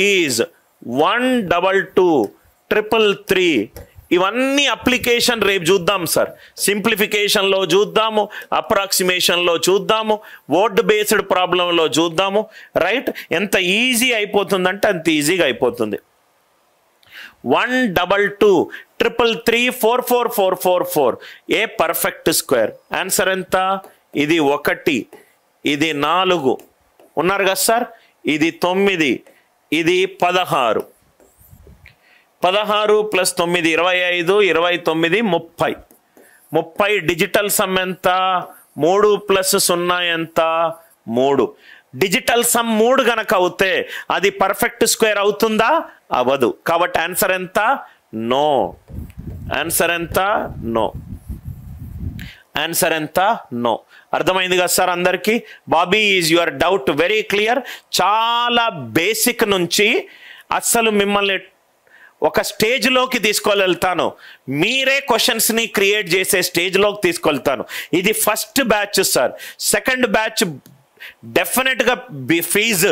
Is 12233. ఇవన్నీ application రేపు చూద్దాం సార్. సింప్లిఫికేషన్లో చూద్దాము, అప్రాక్సిమేషన్లో చూద్దాము, వర్డ్ బేస్డ్ ప్రాబ్లంలో చూద్దాము. రైట్, ఎంత ఈజీ అయిపోతుందంటే అంత ఈజీగా అయిపోతుంది. 12233344444 ఏ పర్ఫెక్ట్ స్క్వేర్. ఆన్సర్ ఎంత? ఇది 1, ఇది 4 ఉన్నారు కదా సార్, ఇది 9, ఇది 16. 16 + 9 25, 29 30. 30 డిజిటల్ సమ్ ఎంత? 3 + 0 ఎంత? 3. డిజిటల్ సమ్ 3 గనక అవుతే అది పర్ఫెక్ట్ స్క్వేర్ అవుతుందా? అవ్వదు. కాబట్టి ఆన్సర్ ఎంత? నో. ఆన్సర్ ఎంత? నో. ఆన్సర్ ఎంత? నో. అర్థమైంది కదా సార్ అందరికీ? Bobby, is your doubt very clear? చాలా బేసిక్ నుంచి అస్సలు మిమ్మల్ని ఒక స్టేజ్లోకి తీసుకెళ్తాను, మీరే క్వశ్చన్స్ని క్రియేట్ చేసే స్టేజ్లోకి తీసుకెళ్తాను. ఇది first batch sir. Second batch డెఫినెట్గా ఫీజు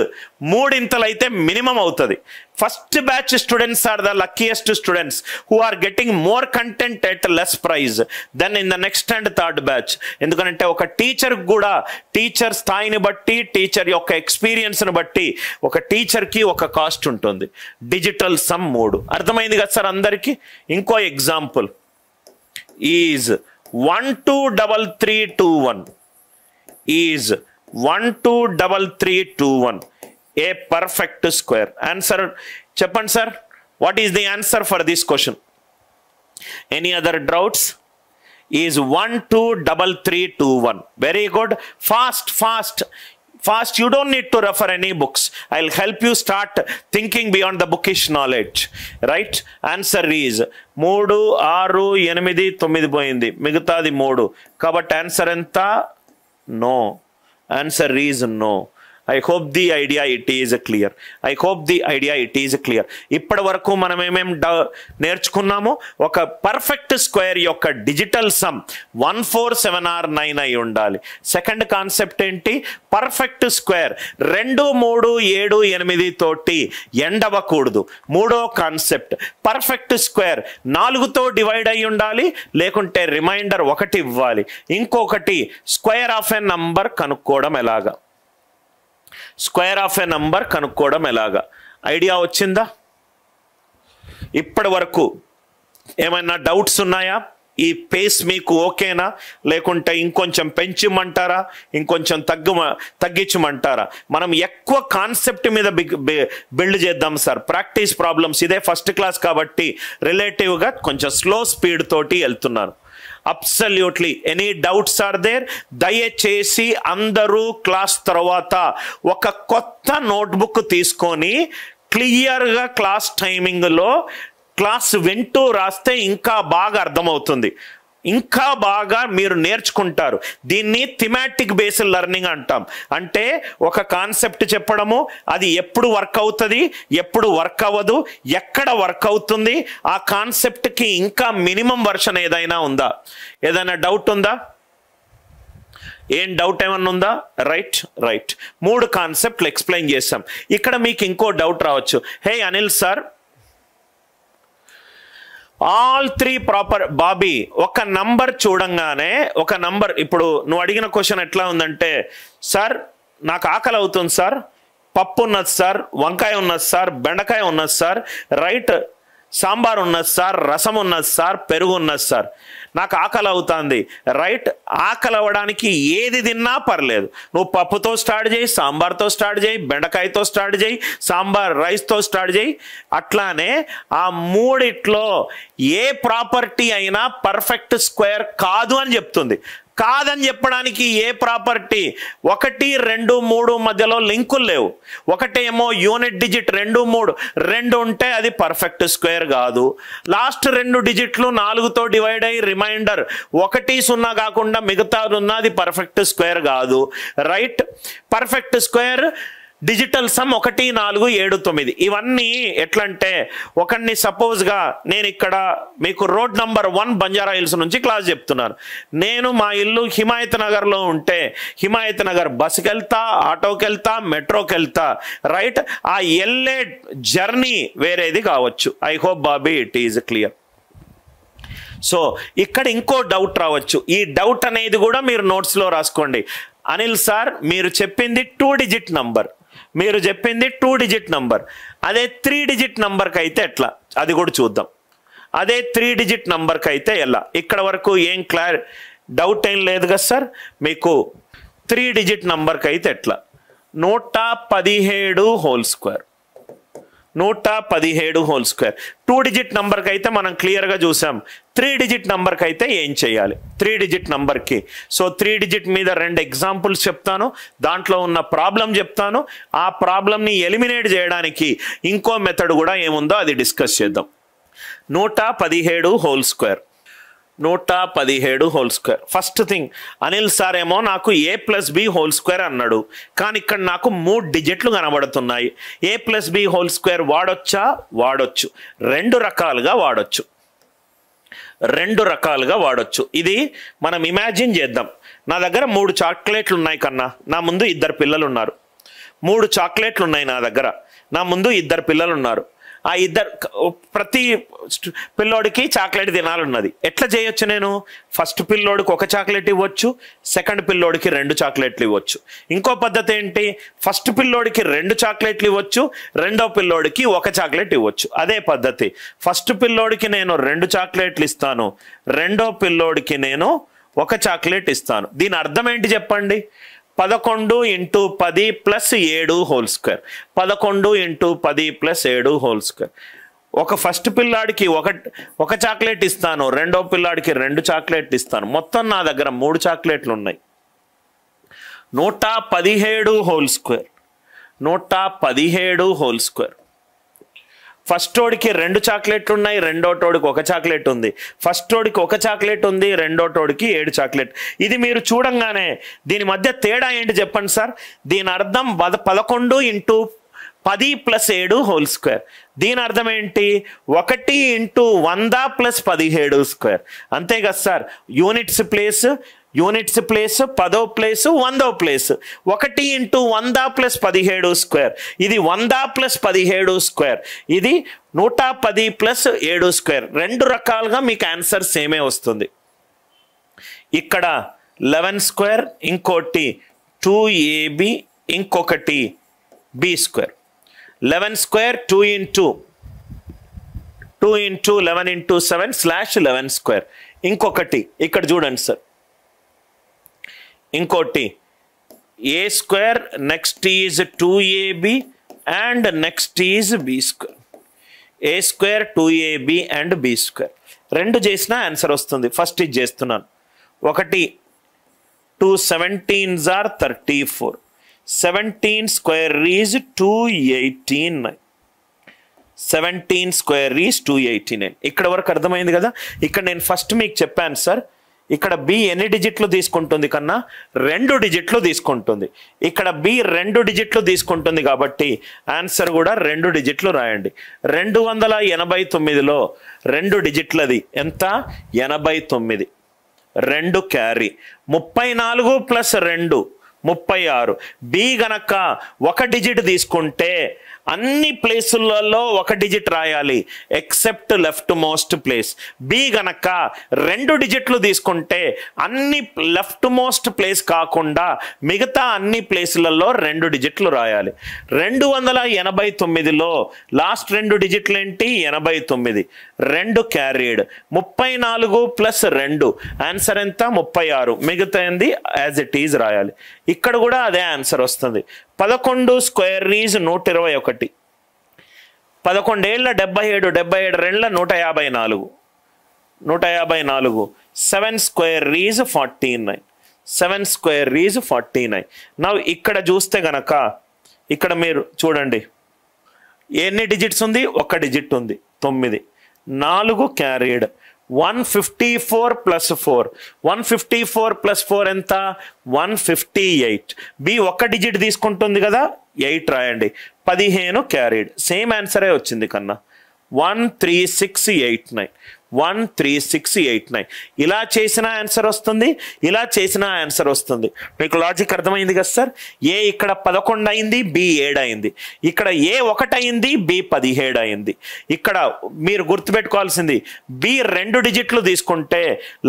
3 ఇంతలు అయితే మినిమం అవుతుంది. First batch students are the luckiest students who are getting more content at less price then in the next and third batch. ఎందుకంటే ఒక టీచర్ కూడా టీచర్ స్థాయిని బట్టి, teacher యొక్క ఎక్స్పీరియన్స్ని బట్టి ఒక టీచర్కి ఒక కాస్ట్ ఉంటుంది. Digital sum 3. అర్థమైంది కదా సార్ అందరికీ? ఇంకో example is 123321 is 123321 a perfect square. Answer చెప్పండి sir. What is the answer for this question? Any other doubts? Is 123321. Very good. Fast, you don't need to refer any books. I'll help you start thinking beyond the bookish knowledge. Right? Answer is 3, 6, 8, 9 పోయింది, మిగతాది 3. కాబట్టి answer ఎంత? No. Answer is no. I hope the idea it is clear. ఇప్పటి వరకు మనం ఏమేం నేర్చుకున్నాము? ఒక పర్ఫెక్ట్ స్క్వేర్ యొక్క డిజిటల్ సమ్ 147 or 9 అయి ఉండాలి. సెకండ్ కాన్సెప్ట్ ఏంటి? పర్ఫెక్ట్ స్క్వేర్ 2, 3, 7, 8 తోటి ఎండ్ అవ్వకూడదు. మూడో కాన్సెప్ట్ పర్ఫెక్ట్ స్క్వేర్ 4తో డివైడ్ అయి ఉండాలి, లేకుంటే రిమైండర్ 1 ఇవ్వాలి. ఇంకొకటి స్క్వేర్ ఆఫ్ ఎ నంబర్ కనుక్కోవడం ఎలాగా? ఐడియా వచ్చిందా? ఇప్పటి వరకు ఏమైనా డౌట్స్ ఉన్నాయా? ఈ పేస్ మీకు ఓకేనా? లేకుంటే ఇంకొంచెం పెంచమంటారా? ఇంకొంచెం తగ్గించమంటారా? మనం ఎక్కువ కాన్సెప్ట్ మీద బిల్డ్ చేద్దాం సార్. ప్రాక్టీస్ ప్రాబ్లమ్స్ ఇదే ఫస్ట్ క్లాస్ కాబట్టి రిలేటివ్గా కొంచెం స్లో స్పీడ్ తోటి వెళ్తున్నాను. Absolutely any doubts are there? దయచేసి అందరూ క్లాస్ తర్వాత ఒక కొత్త నోట్బుక్ తీసుకొని క్లియర్గా క్లాస్ టైమింగ్లో క్లాస్ వింటూ రాస్తే ఇంకా బాగా అర్థమవుతుంది, ఇంకా బాగా మీరు నేర్చుకుంటారు. దీన్ని థిమాటిక్ బేస్డ్ లెర్నింగ్ అంటాం. అంటే ఒక కాన్సెప్ట్ చెప్పడము, అది ఎప్పుడు వర్క్ అవుతుంది, ఎప్పుడు వర్క్ అవ్వదు, ఎక్కడ వర్క్ అవుతుంది, ఆ కాన్సెప్ట్కి ఇంకా మినిమం వర్షన్ ఏదైనా ఉందా? ఏదైనా డౌట్ ఉందా? ఏం డౌట్ ఏమన్నా ఉందా? రైట్. 3 కాన్సెప్ట్లు ఎక్స్ప్లెయిన్ చేసాం. ఇక్కడ మీకు ఇంకో డౌట్ రావచ్చు. Hey Anil sir, all 3 proper. Bobby, ఒక నంబర్ చూడంగానే ఒక నంబర్, ఇప్పుడు నువ్వు అడిగిన క్వశ్చన్ ఎట్లా ఉందంటే, సార్ నాకు ఆకలి అవుతుంది సార్, పప్పు ఉన్నది సార్, వంకాయ ఉన్నది సార్, బెండకాయ ఉన్నది సార్, రైట్, సాంబార్ ఉన్నది సార్, రసం ఉన్నది సార్, పెరుగు ఉన్నది సార్, నాకు ఆకలి అవుతుంది, రైట్. ఆకలి అవ్వడానికి ఏది తిన్నా పర్లేదు. నువ్వు పప్పుతో స్టార్ట్ చేయి, సాంబార్తో స్టార్ట్ చేయి, బెండకాయతో స్టార్ట్ చేయి, సాంబార్ రైస్తో స్టార్ట్ చేయి. అట్లానే ఆ 3 ఏ ప్రాపర్టీ అయినా పర్ఫెక్ట్ స్క్వేర్ కాదు అని చెప్తుంది. కాదని చెప్పడానికి ఏ ప్రాపర్టీ? 1, 2, 3 మధ్యలో లింకులు లేవు. ఒకటేమో యూనిట్ డిజిట్ 2, 3 ఉంటే అది పర్ఫెక్ట్ స్క్వేర్ కాదు. లాస్ట్ 2 డిజిట్లు 4తో డివైడ్ అయ్యి రిమైండర్ 1, 0 కాకుండా మిగతా ఉన్నది పర్ఫెక్ట్ స్క్వేర్ కాదు. Right. Perfect square digital sum 1 4 7 9. ఇవన్నీ ఎట్లంటే ఒకరిని సపోజ్గా నేను ఇక్కడ మీకు రోడ్ నంబర్ 1 బంజారా హిల్స్ నుంచి క్లాస్ చెప్తున్నాను. నేను మా ఇల్లు హిమాయత్ నగర్లో ఉంటే హిమాయత్ నగర్ బస్సుకి వెళ్తా, ఆటోకి వెళ్తా, మెట్రోకి వెళ్తా, రైట్? ఆ వెళ్ళే జర్నీ వేరేది కావచ్చు. I hope Bobby it is clear. So ఇక్కడ ఇంకో డౌట్ రావచ్చు. ఈ డౌట్ అనేది కూడా మీరు నోట్స్లో రాసుకోండి. అనిల్ సార్ మీరు చెప్పింది 2 డిజిట్ నంబర్, మీరు చెప్పింది 2 డిజిట్ నంబర్, అదే 3 డిజిట్ నంబర్కి అయితే ఎట్లా, అది కూడా చూద్దాం. అదే 3 డిజిట్ నంబర్కి అయితే ఎలా? ఇక్కడ వరకు ఏం డౌట్ ఏం లేదు కదా సార్ మీకు? 3 డిజిట్ నంబర్కి అయితే ఎట్లా? 117 whole square, 117 whole square. 2 digit నంబర్కి అయితే మనం క్లియర్గా చూసాం. 3 డిజిట్ నంబర్కి అయితే ఏం చేయాలి? 3 డిజిట్ నంబర్కి సో 3 డిజిట్ మీద 2 ఎగ్జాంపుల్స్ చెప్తాను, దాంట్లో ఉన్న ప్రాబ్లం చెప్తాను. ఆ ప్రాబ్లంని ఎలిమినేట్ చేయడానికి ఇంకో మెథడ్ కూడా ఏముందో అది డిస్కస్ చేద్దాం. 117 whole square, 117 whole square. First thing, Anil sir ఏమో నాకు a+b హోల్ స్క్వేర్ అన్నాడు, కానీ ఇక్కడ నాకు 3 డిజిట్లు కనబడుతున్నాయి. a+b హోల్ స్క్వేర్ వాడొచ్చా? వాడొచ్చు. 2 రకాలుగా వాడొచ్చు, 2 రకాలుగా వాడొచ్చు. ఇది మనం ఇమాజిన్ చేద్దాం. నా దగ్గర 3 చాక్లెట్లు ఉన్నాయి కన్నా, నా ముందు 2 పిల్లలు ఉన్నారు. 3 చాక్లెట్లు ఉన్నాయి నా దగ్గర, నా ముందు 2 పిల్లలు ఉన్నారు. ఆ ప్రతి పిల్లోడికి చాక్లెట్ తినాలన్నది. ఎట్లా చేయొచ్చు నేను? ఫస్ట్ పిల్లోడికి 1 చాక్లెట్ ఇవ్వచ్చు, సెకండ్ పిల్లోడికి 2 చాక్లెట్లు ఇవ్వచ్చు. ఇంకో పద్ధతి ఏంటి? ఫస్ట్ పిల్లోడికి 2 చాక్లెట్లు ఇవ్వచ్చు, రెండో పిల్లోడికి 1 చాక్లెట్ ఇవ్వచ్చు. అదే పద్ధతి. ఫస్ట్ పిల్లోడికి నేను 2 చాక్లెట్లు ఇస్తాను, రెండో పిల్లోడికి నేను 1 చాక్లెట్ ఇస్తాను. దీని అర్థం ఏంటి చెప్పండి? 11 × 10 + 7 హోల్ స్క్వేర్, 11 × 10 + 7 హోల్ స్క్వేర్. ఒక ఫస్ట్ పిల్లాడికి 1 చాక్లెట్ ఇస్తాను, రెండో పిల్లాడికి 2 చాక్లెట్లు ఇస్తాను. మొత్తం నా దగ్గర 3 చాక్లెట్లు ఉన్నాయి. 117 whole square, 117 whole square. First వాడికి 2 చాక్లెట్లు ఉన్నాయి, రెండో తోడికి 1 చాక్లెట్ ఉంది. ఫస్ట్ వాడికి 1 చాక్లెట్ ఉంది, రెండో తోడికి 7 చాక్లెట్. ఇది మీరు చూడంగానే దీని మధ్య తేడా ఏంటి చెప్పండి సార్? దీని అర్థం 11 × 10 + 7 హోల్ స్క్వేర్. దీని అర్థం ఏంటి? 1 × 100 + 17 స్క్వేర్. అంతే కదా సార్? యూనిట్స్ ప్లేస్ 10వ ప్లేస్ 100వ ప్లేస్. 1 × 100 + 17 స్క్వేర్. ఇది 100 + 17 స్క్వేర్. ఇది 110 + 7 స్క్వేర్. 2 రకాలుగా మీకు ఆన్సర్ సేమే వస్తుంది. ఇక్కడ 11 స్క్వేర్, ఇంకోటి 2ab, ఇంకొకటి b స్క్వేర్. 11 square 2 × 11 × 7 /11 square. ఇంకొకటి ఇక్కడ చూడండి సార్, ఇంకోటి a square, next is 2ab and next is b square. a square 2ab and b square. 2 చేసినా ఆన్సర్ వస్తుంది. ఫస్ట్ ఇది చేస్తున్నాను. 1 2 17s are 34. 17 square is 289. 17 square is 289. ఇక్కడ వరకు అర్థమైంది కదా? ఇక్కడ నేను ఫస్ట్ మీకు చెప్పాను సార్, ఇక్కడ b ఎన్ని డిజిట్లు తీసుకుంటుంది కన్నా? 2 డిజిట్లు తీసుకుంటుంది. ఇక్కడ b 2 డిజిట్లు తీసుకుంటుంది కాబట్టి ఆన్సర్ కూడా 2 డిజిట్లు రాయండి. 289లో 2 డిజిట్లది ఎంత? 89. 2 క్యారీ. 34 + 2 36. b గనక 1 డిజిట్ తీసుకుంటే అన్ని ప్లేసులలో 1 డిజిట్ రాయాలి except left most place. b గనక 2 డిజిట్లు తీసుకుంటే అన్ని లెఫ్ట్ మోస్ట్ ప్లేస్ కాకుండా మిగతా అన్ని ప్లేసులలో 2 డిజిట్లు రాయాలి. 289లో లాస్ట్ 2 డిజిట్లు ఏంటి? 89. 2 క్యారీడ్. 34 + 2 ఆన్సర్ ఎంత? 36. మిగతాది యాజ్ ఇట్ ఈజ్ రాయాలి. ఇక్కడ కూడా అదే ఆన్సర్ వస్తుంది. 11 స్క్వేర్ ఈజ్ 121. 11 ఏళ్ళ 77, 77 రెండ్ల 154. 154. 7 square is 49. 7 square is 49. Now ఇక్కడ చూస్తే గనక ఇక్కడ మీరు చూడండి ఎన్ని డిజిట్స్ ఉంది? 1 డిజిట్ ఉంది, 9. 4 క్యారీడ్. 154 ప్లస్ 4, 154 ప్లస్ 4 ఎంత? 158. బి ఒక్క డిజిట్ తీసుకుంటుంది కదా, 8 రాయండి. 15 క్యారీడ్. సేమ్ ఆన్సరే వచ్చింది కన్నా. 13689, 13689. ఇలా చేసిన ఆన్సర్ వస్తుంది, ఇలా చేసిన ఆన్సర్ వస్తుంది. మీకు లాజిక్ అర్థమైంది కదా సార్? ఏ ఇక్కడ 11 అయింది, బి 7 అయింది. ఇక్కడ ఏ 1 అయింది, బి 17 అయింది. ఇక్కడ మీరు గుర్తుపెట్టుకోవాల్సింది, బి 2 డిజిట్లు తీసుకుంటే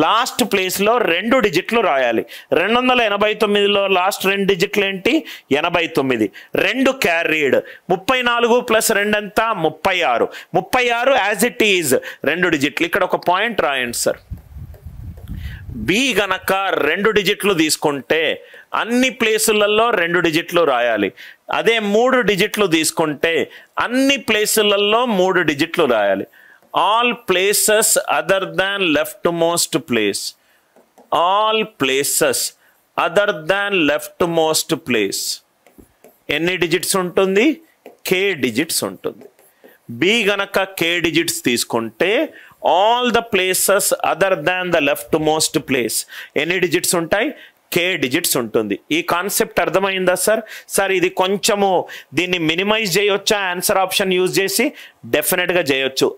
లాస్ట్ ప్లేస్లో 2 డిజిట్లు రాయాలి. 289లో లాస్ట్ 2 డిజిట్లు ఏంటి? 89. 2 క్యారీడ్. 34 ప్లస్ 2 ఎంత? 36. 36 యాజ్ ఇట్ ఈజ్ 2 డిజిట్లు. ఇక్కడ ఒక పాయింట్ రాయండి సార్. బి గనక 2 డిజిట్లు తీసుకుంటే అన్ని ప్లేసులలో 2 డిజిట్లు రాయాలి. అదే 3 డిజిట్లు తీసుకుంటే అన్ని ప్లేసులలో 3 డిజిట్లు రాయాలి. All places other than left most place, all places other than left most place ఎన్ని డిజిట్స్ ఉంటుంది? k డిజిట్స్ ఉంటుంది. బి గనక k డిజిట్స్ తీసుకుంటే all the places other than the left most place ఎన్ని డిజిట్స్ ఉంటాయి? k డిజిట్స్ ఉంటుంది. ఈ concept అర్థమైందా సార్? సార్ ఇది కొంచెము దీన్ని మినిమైజ్ చేయొచ్చా ఆన్సర్ ఆప్షన్ యూజ్ చేసి? డెఫినెట్గా చేయొచ్చు.